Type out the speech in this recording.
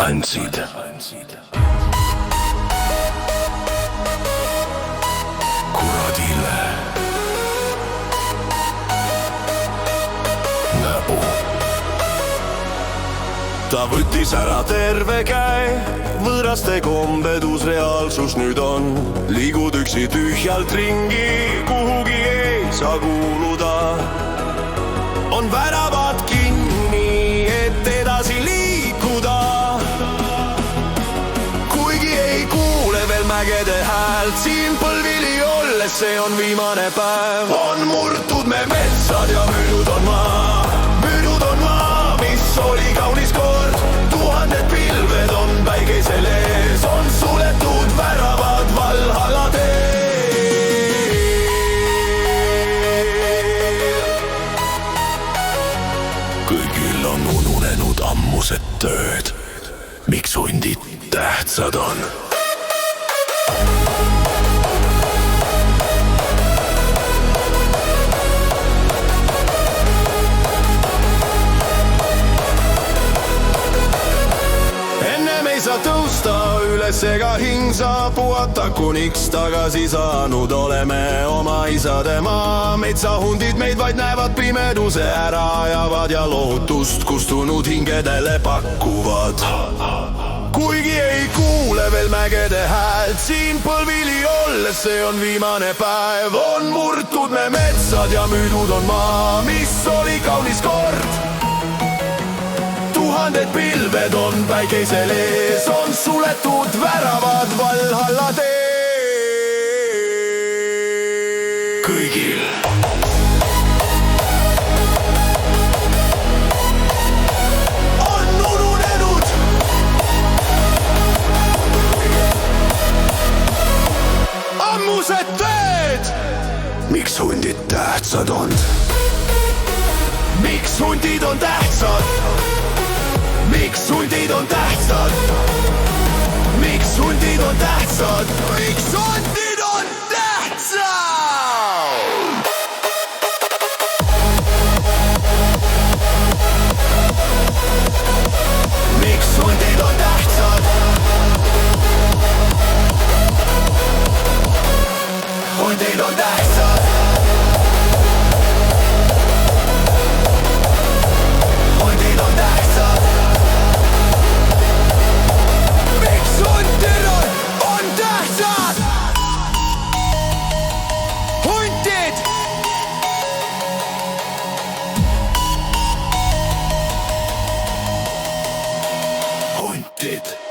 andsid. Kuradile näpu. Ta võttis ära terve käe, võõraste kombed, uus reaalsus nüüd on. Liigud üksi tühjalt ringi, kuhugi ei saa kuuluda. On väravad kinni, et edasi liikuda. Kuigi ei kuule veel mägede häält, siin põlvili olles see on viimane päev. On murtud me metsad ja müüdud on maa. Müüdud on maa, mis oli kaunis kord. Tuhanded pilved on päikesel ees, on suletud väravad Valhalla teel. Kõigil on ununenud ammused tööd. Miks hundid tähtsad on? Sa tõusta üles ega hing saa puhata, kuniks tagasi saanud oleme oma isade maa. Metsahundid meid vaid näevad, pimeduse ära ajavad ja lootust kustunud hingedele pakuvad. Kuigi ei kuule veel mägede häält, siin põlvili olles see on viimane päev. On murtud me metsad ja müüdud on maa, mis oli kaunis kord. Tuhanded pilved on päikesel ees, on suletud väravad Valhalla teel. Kõigil on ununenud ammused tööd. Miks hundid tähtsad on? Miks hundid on tähtsad? Miks hundid on tähtsad? Miks hundid on tähtsad? Miks hundid on tähtsad? Miks hundid on tähtsad? Hundid on tähtsad. Hundid on tähtsad. Hunted.